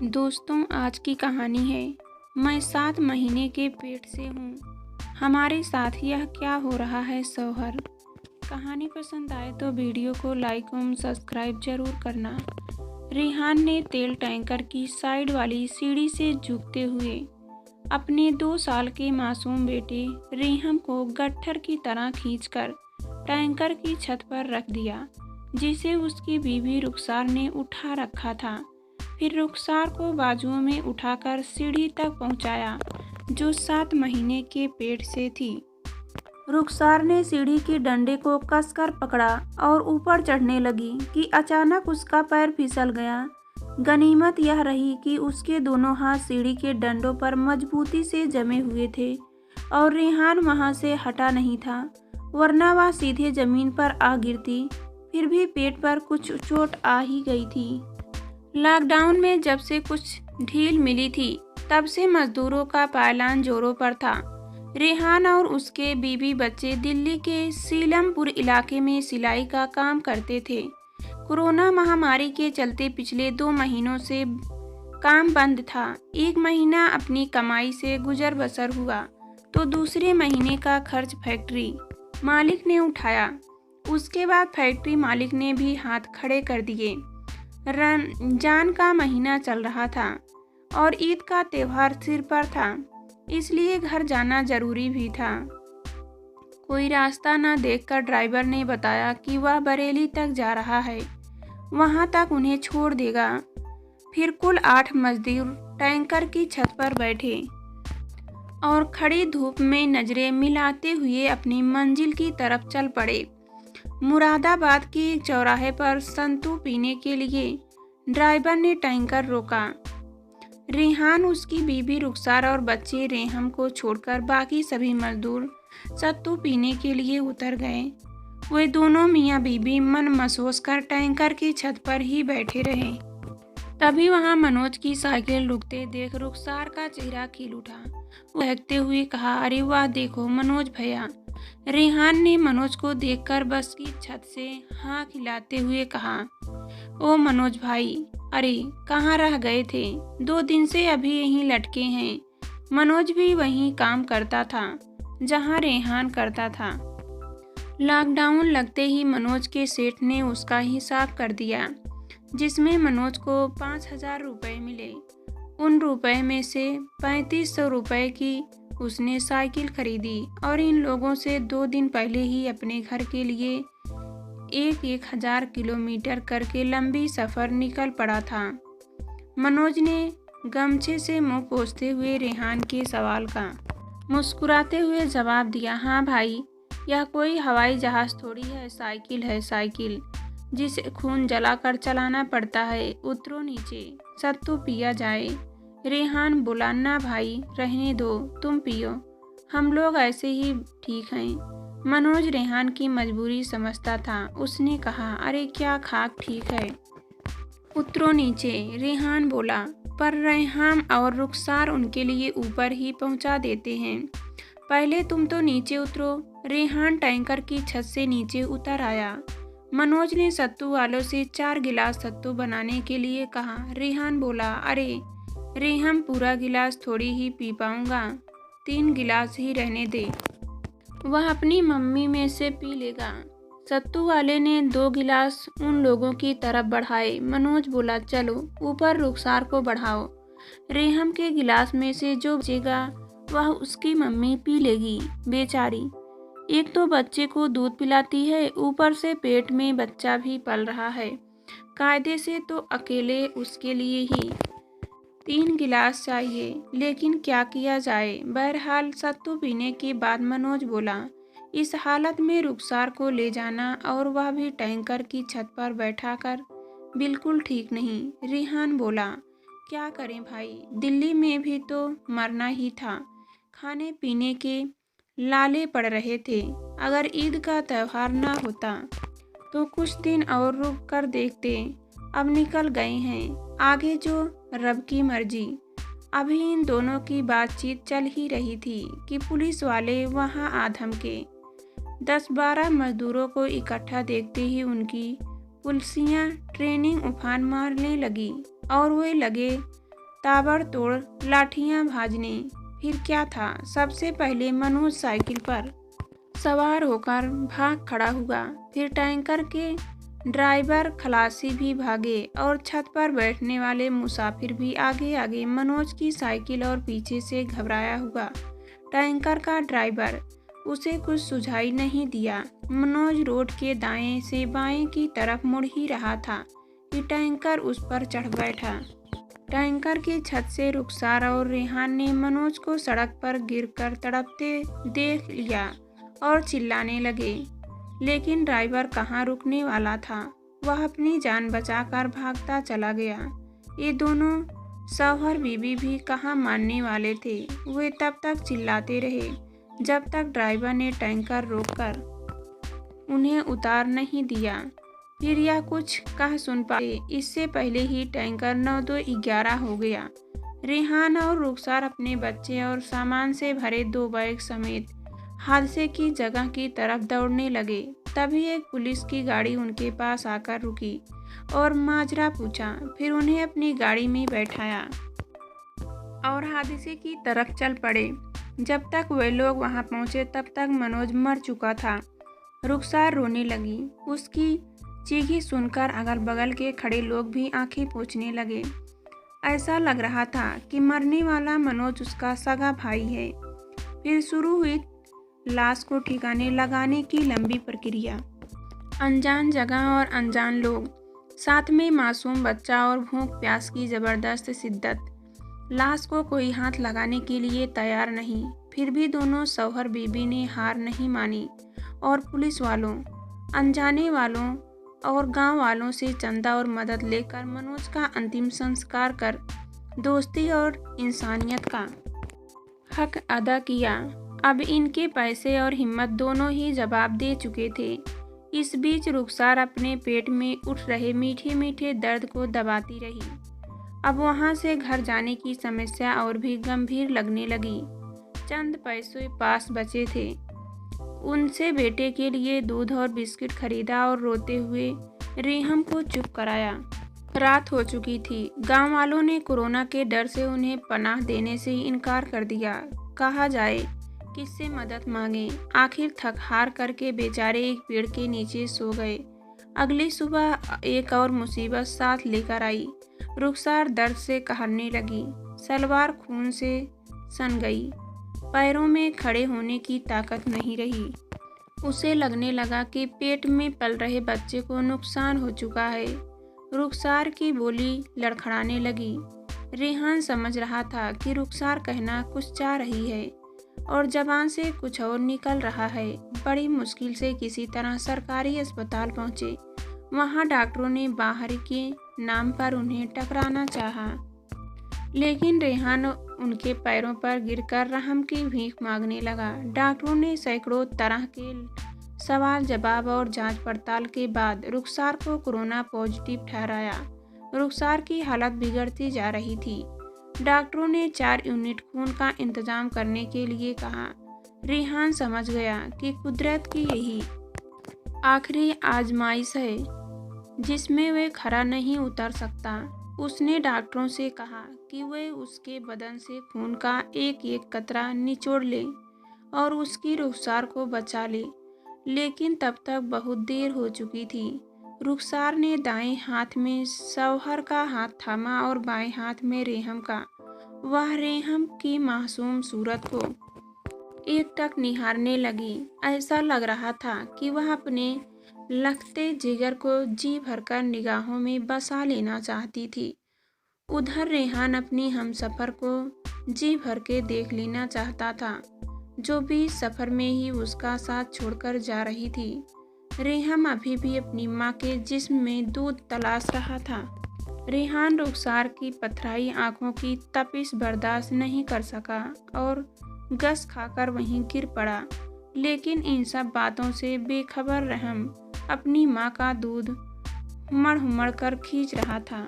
दोस्तों, आज की कहानी है। मैं 7 महीने के पेट से हूँ। हमारे साथ यह क्या हो रहा है शौहर। कहानी पसंद आए तो वीडियो को लाइक और सब्सक्राइब जरूर करना। रेहान ने तेल टैंकर की साइड वाली सीढ़ी से झुकते हुए अपने 2 साल के मासूम बेटे रेहम को गट्ठर की तरह खींचकर टैंकर की छत पर रख दिया, जिसे उसकी बीवी रुखसार ने उठा रखा था। फिर रुखसार को बाजुओं में उठाकर सीढ़ी तक पहुंचाया, जो 7 महीने के पेट से थी। रुखसार ने सीढ़ी के डंडे को कसकर पकड़ा और ऊपर चढ़ने लगी कि अचानक उसका पैर फिसल गया। गनीमत यह रही कि उसके दोनों हाथ सीढ़ी के डंडों पर मजबूती से जमे हुए थे और रेहान वहां से हटा नहीं था, वरना वह सीधे जमीन पर आ गिरती। फिर भी पेट पर कुछ चोट आ ही गई थी। लॉकडाउन में जब से कुछ ढील मिली थी, तब से मजदूरों का पायलान जोरों पर था। रेहान और उसके बीवी बच्चे दिल्ली के सीलमपुर इलाके में सिलाई का काम करते थे। कोरोना महामारी के चलते पिछले 2 महीनों से काम बंद था। 1 महीना अपनी कमाई से गुजर बसर हुआ तो दूसरे महीने का खर्च फैक्ट्री मालिक ने उठाया। उसके बाद फैक्ट्री मालिक ने भी हाथ खड़े कर दिए। रमजान का महीना चल रहा था और ईद का त्योहार सिर पर था, इसलिए घर जाना जरूरी भी था। कोई रास्ता न देखकर ड्राइवर ने बताया कि वह बरेली तक जा रहा है, वहां तक उन्हें छोड़ देगा। फिर कुल 8 मजदूर टैंकर की छत पर बैठे और खड़ी धूप में नजरें मिलाते हुए अपनी मंजिल की तरफ चल पड़े। मुरादाबाद के एक चौराहे पर संतू पीने के लिए ड्राइवर ने टैंकर रोका। रेहान, उसकी बीवी रुखसार और बच्चे रेहम को छोड़कर बाकी सभी मजदूर सत्तू पीने के लिए उतर गए। वे दोनों मियाँ बीवी मन महसूस कर टैंकर की छत पर ही बैठे रहे। तभी वहां मनोज की साइकिल रुकते देख रुखसार का चेहरा खिल उठा। वो बहकते हुए कहा, अरे वाह, देखो मनोज भैया। रेहान ने मनोज को देखकर बस की छत से हाँ खिलाते हुए कहा, ओ मनोज भाई, अरे कहाँ रह गए थे? 2 दिन से अभी यहीं लटके हैं। मनोज भी वहीं काम करता था जहाँ रेहान करता था। लॉकडाउन लगते ही मनोज के सेठ ने उसका हिसाब कर दिया, जिसमें मनोज को 5,000 रुपये मिले। उन रुपए में से 3,500 रुपये की उसने साइकिल खरीदी और इन लोगों से 2 दिन पहले ही अपने घर के लिए 1,000 किलोमीटर करके लंबी सफ़र निकल पड़ा था। मनोज ने गमछे से मुंह पोंछते हुए रेहान के सवाल का मुस्कुराते हुए जवाब दिया, हाँ भाई, यह कोई हवाई जहाज़ थोड़ी है, साइकिल है, साइकिल, जिसे खून जलाकर चलाना पड़ता है। उतरो नीचे, सत्तू पिया जाए। रेहान बोला, ना भाई, रहने दो, तुम पियो, हम लोग ऐसे ही ठीक हैं। मनोज रेहान की मजबूरी समझता था। उसने कहा, अरे क्या खाक ठीक है, उतरो नीचे। रेहान बोला, पर रेहान और रुखसार उनके लिए ऊपर ही पहुंचा देते हैं, पहले तुम तो नीचे उतरो। रेहान टैंकर की छत से नीचे उतर आया। मनोज ने सत्तू वालों से 4 गिलास सत्तू बनाने के लिए कहा। रेहान बोला, अरे रेहम, पूरा गिलास थोड़ी ही पी पाऊंगा, 3 गिलास ही रहने दे, वह अपनी मम्मी में से पी लेगा। सत्तू वाले ने 2 गिलास उन लोगों की तरफ बढ़ाए। मनोज बोला, चलो ऊपर रुखसार को बढ़ाओ, रेहम के गिलास में से जो बचेगा वह उसकी मम्मी पी लेगी, बेचारी। एक तो बच्चे को दूध पिलाती है, ऊपर से पेट में बच्चा भी पल रहा है, कायदे से तो अकेले उसके लिए ही 3 गिलास चाहिए, लेकिन क्या किया जाए। बहरहाल सत्तू पीने के बाद मनोज बोला, इस हालत में रुखसार को ले जाना और वह भी टैंकर की छत पर बैठाकर बिल्कुल ठीक नहीं। रेहान बोला, क्या करें भाई, दिल्ली में भी तो मरना ही था, खाने पीने के लाले पड़ रहे थे। अगर ईद का त्योहार ना होता तो कुछ दिन और रुक कर देखते, अब निकल गए हैं, आगे जो रब की मर्जी। अभी इन दोनों की बातचीत चल ही रही थी कि पुलिस वाले वहां आ धमके। 10-12 मजदूरों को इकट्ठा देखते ही उनकी पुलिसियां ट्रेनिंग उफान मारने लगी और वे लगे ताबड़तोड़ लाठियां भाजने। फिर क्या था, सबसे पहले मनोज साइकिल पर सवार होकर भाग खड़ा हुआ। फिर टैंकर के ड्राइवर खलासी भी भागे और छत पर बैठने वाले मुसाफिर भी आगे आगे मनोज की साइकिल और पीछे से घबराया हुआ टैंकर का ड्राइवर। उसे कुछ सुझाई नहीं दिया। मनोज रोड के दाएं से बाएं की तरफ मुड़ ही रहा था कि टैंकर उस पर चढ़ बैठा। टैंकर की छत से रुखसार और रेहान ने मनोज को सड़क पर गिरकर तड़पते देख लिया और चिल्लाने लगे। लेकिन ड्राइवर कहाँ रुकने वाला था, वह अपनी जान बचाकर भागता चला गया। ये दोनों शौहर बीवी भी कहाँ मानने वाले थे। वे तब तक चिल्लाते रहे जब तक ड्राइवर ने टैंकर रोककर उन्हें उतार नहीं दिया। फिर यह कुछ कह सुन पाए इससे पहले ही टैंकर 9-2-11 हो गया। रेहान और रुखसार अपने बच्चे और सामान से भरे 2 बैग समेत हादसे की जगह की तरफ दौड़ने लगे। तभी एक पुलिस की गाड़ी उनके पास आकर रुकी और माजरा पूछा। फिर उन्हें अपनी गाड़ी में बैठाया और हादसे की तरफ चल पड़े। जब तक वे लोग वहां पहुंचे तब तक मनोज मर चुका था। रुखसार रोने लगी। उसकी चीखी सुनकर अगल बगल के खड़े लोग भी आंखें पोंछने लगे। ऐसा लग रहा था कि मरने वाला मनोज उसका सगा भाई है। फिर शुरू हुई लाश को ठिकाने लगाने की लंबी प्रक्रिया। अनजान जगह और अनजान लोग, साथ में मासूम बच्चा और भूख प्यास की जबरदस्त शिद्दत। लाश को कोई हाथ लगाने के लिए तैयार नहीं। फिर भी दोनों शौहर बीबी ने हार नहीं मानी और पुलिस वालों, अनजाने वालों और गांव वालों से चंदा और मदद लेकर मनोज का अंतिम संस्कार कर दोस्ती और इंसानियत का हक अदा किया। अब इनके पैसे और हिम्मत दोनों ही जवाब दे चुके थे। इस बीच रुखसार अपने पेट में उठ रहे मीठे मीठे दर्द को दबाती रही। अब वहां से घर जाने की समस्या और भी गंभीर लगने लगी। चंद पैसे पास बचे थे। उनसे बेटे के लिए दूध और बिस्किट खरीदा और रोते हुए रेहम को चुप कराया। रात हो चुकी थी। गांव वालों ने कोरोना के डर से उन्हें पनाह देने से इनकार कर दिया। कहा जाए किससे मदद मांगे। आखिर थक हार करके बेचारे एक पेड़ के नीचे सो गए। अगली सुबह एक और मुसीबत साथ लेकर आई। रुखसार दर्द से कहरने लगी। सलवार खून से सन गई। पैरों में खड़े होने की ताकत नहीं रही। उसे लगने लगा कि पेट में पल रहे बच्चे को नुकसान हो चुका है। रुखसार की बोली लड़खड़ाने लगी। रेहान समझ रहा था कि रुखसार कहना कुछ चाह रही है और जबान से कुछ और निकल रहा है। बड़ी मुश्किल से किसी तरह सरकारी अस्पताल पहुंचे। वहां डॉक्टरों ने बाहर के नाम पर उन्हें टकराना चाहा, लेकिन रेहान उनके पैरों पर गिरकर रहम की भीख मांगने लगा। डॉक्टरों ने सैकड़ों तरह के सवाल जवाब और जांच पड़ताल के बाद रुखसार को कोरोना पॉजिटिव ठहराया। रुखसार की हालत बिगड़ती जा रही थी। डॉक्टरों ने 4 यूनिट खून का इंतजाम करने के लिए कहा। रेहान समझ गया कि कुदरत की यही आखिरी आजमाइश है जिसमें वे खरा नहीं उतर सकता। उसने डॉक्टरों से कहा कि वे उसके बदन से खून का एक एक कतरा निचोड़ ले और उसकी रुखसार को बचा ले, लेकिन तब तक बहुत देर हो चुकी थी। रुखसार ने दाएं हाथ में शौहर का हाथ थामा और बाएं हाथ में रेहम का। वह रेहम की मासूम सूरत को एकटक निहारने लगी। ऐसा लग रहा था कि वह अपने लखते जिगर को जी भरकर निगाहों में बसा लेना चाहती थी। उधर रेहान अपनी हमसफर को जी भर के देख लेना चाहता था, जो बीच सफर में ही उसका साथ छोड़कर जा रही थी। रेहम अभी भी अपनी माँ के जिस्म में दूध तलाश रहा था। रेहान रुखसार की पथराई आंखों की तपिश बर्दाश्त नहीं कर सका और गस खाकर वहीं गिर पड़ा। लेकिन इन सब बातों से बेखबर रहम अपनी माँ का दूध हुमड़ हुमड़ कर खींच रहा था।